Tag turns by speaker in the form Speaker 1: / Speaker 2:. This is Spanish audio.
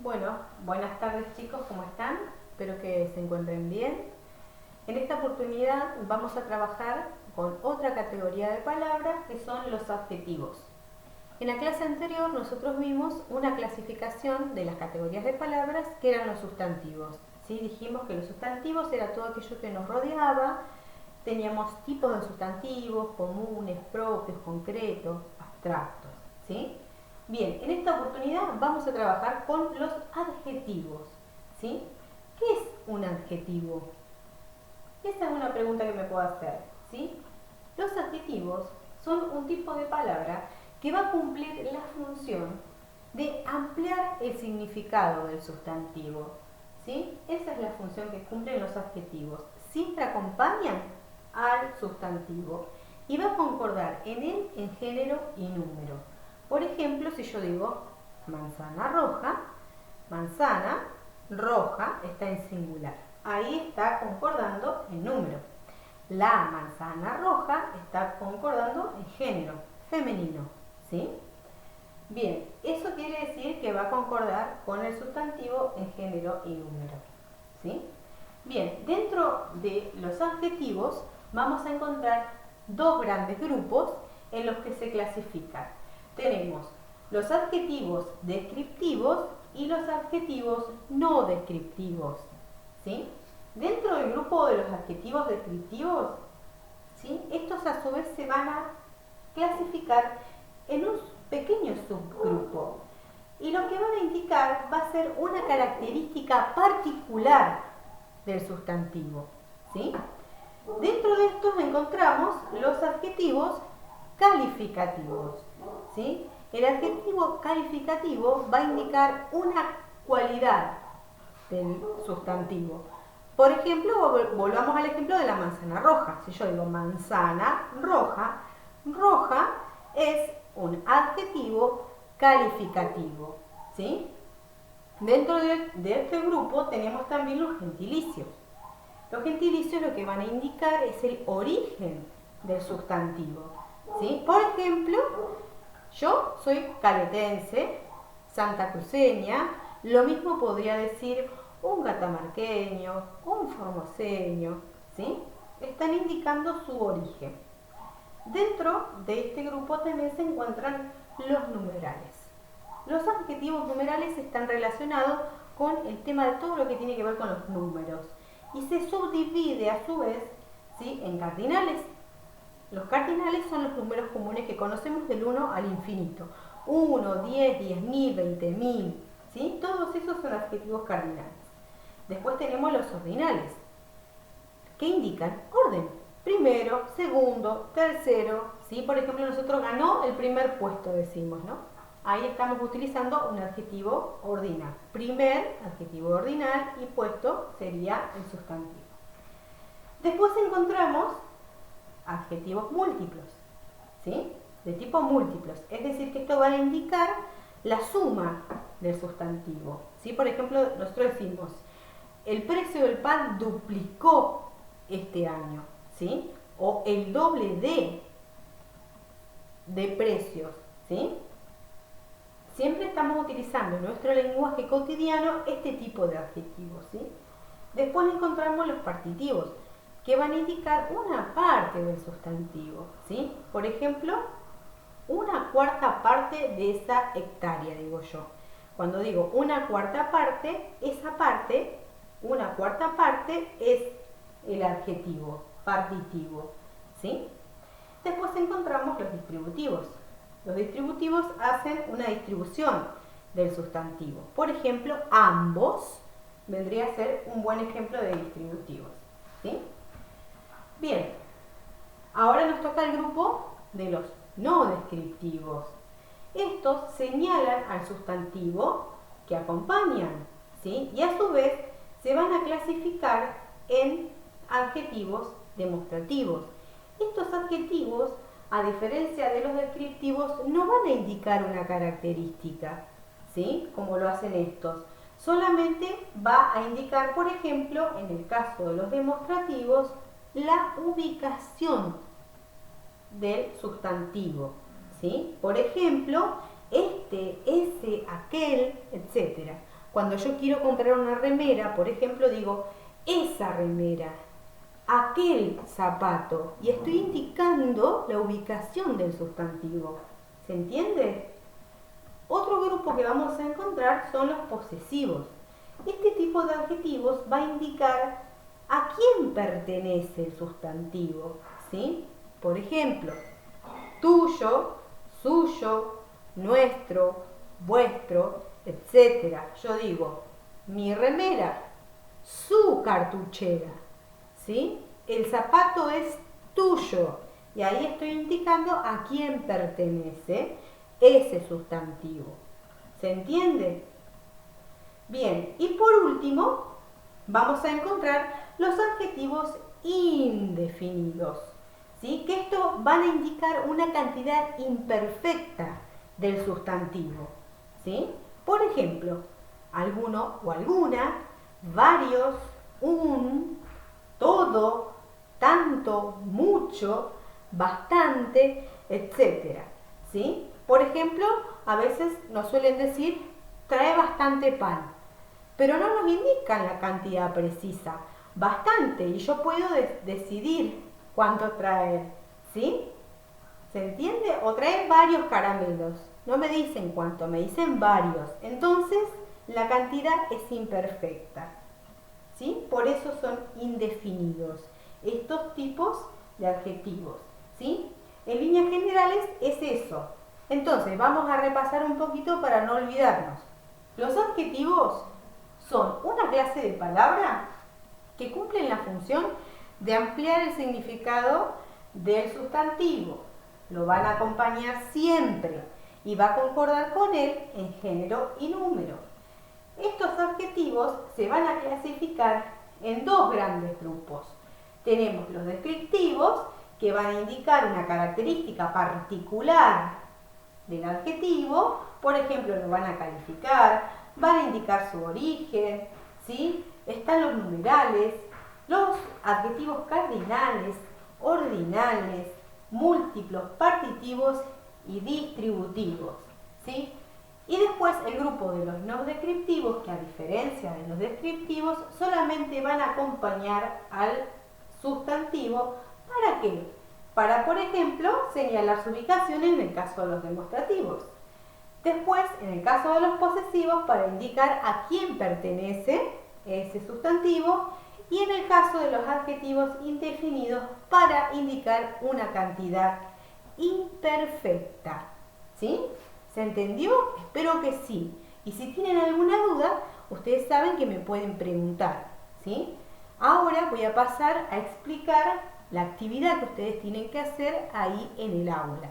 Speaker 1: Bueno, buenas tardes chicos, ¿cómo están? Espero que se encuentren bien. En esta oportunidad vamos a trabajar con otra categoría de palabras que son los adjetivos. En la clase anterior nosotros vimos una clasificación de las categorías de palabras que eran los sustantivos. ¿Sí? Dijimos que los sustantivos era todo aquello que nos rodeaba. Teníamos tipos de sustantivos, comunes, propios, concretos, abstractos. ¿Sí? Bien, en esta oportunidad vamos a trabajar con los adjetivos. ¿Sí? ¿Qué es un adjetivo? Esa es una pregunta que me puedo hacer. ¿Sí? Los adjetivos son un tipo de palabra que va a cumplir la función de ampliar el significado del sustantivo. ¿Sí? Esa es la función que cumplen los adjetivos. Siempre acompañan al sustantivo y va a concordar en él en género y número. Por ejemplo, si yo digo manzana roja está en singular. Ahí está concordando en número. La manzana roja está concordando en género, femenino. ¿Sí? Bien, eso quiere decir que va a concordar con el sustantivo en género y número. ¿Sí? Bien, dentro de los adjetivos vamos a encontrar dos grandes grupos en los que se clasifican. Tenemos los adjetivos descriptivos y los adjetivos no descriptivos. ¿Sí? Dentro del grupo de los adjetivos descriptivos, ¿sí? Estos a su vez se van a clasificar en un pequeño subgrupo. Y lo que van a indicar va a ser una característica particular del sustantivo. ¿Sí? Dentro de estos encontramos los adjetivos calificativos. ¿Sí? El adjetivo calificativo va a indicar una cualidad del sustantivo. Por ejemplo, volvamos al ejemplo de la manzana roja. Si yo digo manzana roja, roja es un adjetivo calificativo. ¿Sí? Dentro de este grupo tenemos también los gentilicios. Los gentilicios lo que van a indicar es el origen del sustantivo. ¿Sí? Por ejemplo, yo soy calvetense, santacruceña, lo mismo podría decir un catamarqueño, un formoseño, ¿sí? Están indicando su origen. Dentro de este grupo también se encuentran los numerales. Los adjetivos numerales están relacionados con el tema de todo lo que tiene que ver con los números y se subdivide a su vez, ¿sí?, en cardinales. Los cardinales son los números comunes que conocemos del 1 al infinito. 1, 10, 10.000, 20.000, ¿sí? Todos esos son adjetivos cardinales. Después tenemos los ordinales, que indican orden. Primero, segundo, tercero, ¿sí? Por ejemplo, nosotros ganó el primer puesto, decimos, ¿no? Ahí estamos utilizando un adjetivo ordinal. Primer, adjetivo ordinal, y puesto sería el sustantivo. Después encontramos adjetivos múltiplos, ¿sí? De tipo múltiplos, es decir, que esto va a indicar la suma del sustantivo, ¿sí? Por ejemplo, nosotros decimos, el precio del pan duplicó este año, ¿sí? O el doble de precios, ¿sí? Siempre estamos utilizando en nuestro lenguaje cotidiano este tipo de adjetivos, ¿sí? Después encontramos los partitivos, que van a indicar una parte del sustantivo, ¿sí? Por ejemplo, una cuarta parte de esa hectárea, digo yo. Cuando digo una cuarta parte, esa parte, una cuarta parte es el adjetivo partitivo, ¿sí? Después encontramos los distributivos. Los distributivos hacen una distribución del sustantivo. Por ejemplo, ambos vendría a ser un buen ejemplo de distributivos, ¿sí? Bien, ahora nos toca el grupo de los no descriptivos. Estos señalan al sustantivo que acompañan, ¿sí? Y a su vez se van a clasificar en adjetivos demostrativos. Estos adjetivos, a diferencia de los descriptivos, no van a indicar una característica, ¿sí?, como lo hacen estos. Solamente va a indicar, por ejemplo, en el caso de los demostrativos, la ubicación del sustantivo, ¿sí? Por ejemplo, este, ese, aquel, etc. Cuando yo quiero comprar una remera, por ejemplo, digo esa remera, aquel zapato, y estoy indicando la ubicación del sustantivo. ¿Se entiende? Otro grupo que vamos a encontrar son los posesivos. Este tipo de adjetivos va a indicar a quién pertenece el sustantivo, ¿sí? Por ejemplo, tuyo, suyo, nuestro, vuestro, etc. Yo digo, mi remera, su cartuchera, ¿sí? El zapato es tuyo y ahí estoy indicando a quién pertenece ese sustantivo. ¿Se entiende? Bien, y por último, vamos a encontrar los adjetivos indefinidos, ¿sí? Que esto van a indicar una cantidad imperfecta del sustantivo, ¿sí? Por ejemplo, alguno o alguna, varios, un, todo, tanto, mucho, bastante, etc. ¿Sí? Por ejemplo, a veces nos suelen decir trae bastante pan, pero no nos indican la cantidad precisa. Bastante, y yo puedo decidir cuánto traer, ¿sí? ¿Se entiende? O traer varios caramelos. No me dicen cuánto, me dicen varios. Entonces, la cantidad es imperfecta, ¿sí? Por eso son indefinidos estos tipos de adjetivos, ¿sí? En líneas generales es eso. Entonces, vamos a repasar un poquito para no olvidarnos. Los adjetivos son una clase de palabra que cumplen la función de ampliar el significado del sustantivo. Lo van a acompañar siempre y va a concordar con él en género y número. Estos adjetivos se van a clasificar en dos grandes grupos. Tenemos los descriptivos, que van a indicar una característica particular del adjetivo. Por ejemplo, lo van a calificar, van a indicar su origen, ¿sí? Están los numerales, los adjetivos cardinales, ordinales, múltiplos, partitivos y distributivos, ¿sí? Y después el grupo de los no descriptivos, que a diferencia de los descriptivos, solamente van a acompañar al sustantivo. ¿Para qué? Para, por ejemplo, señalar su ubicación en el caso de los demostrativos. Después, en el caso de los posesivos, para indicar a quién pertenece ese sustantivo. Y en el caso de los adjetivos indefinidos, para indicar una cantidad imperfecta. ¿Sí? ¿Se entendió? Espero que sí. Y si tienen alguna duda, ustedes saben que me pueden preguntar, ¿sí? Ahora voy a pasar a explicar la actividad que ustedes tienen que hacer ahí en el aula.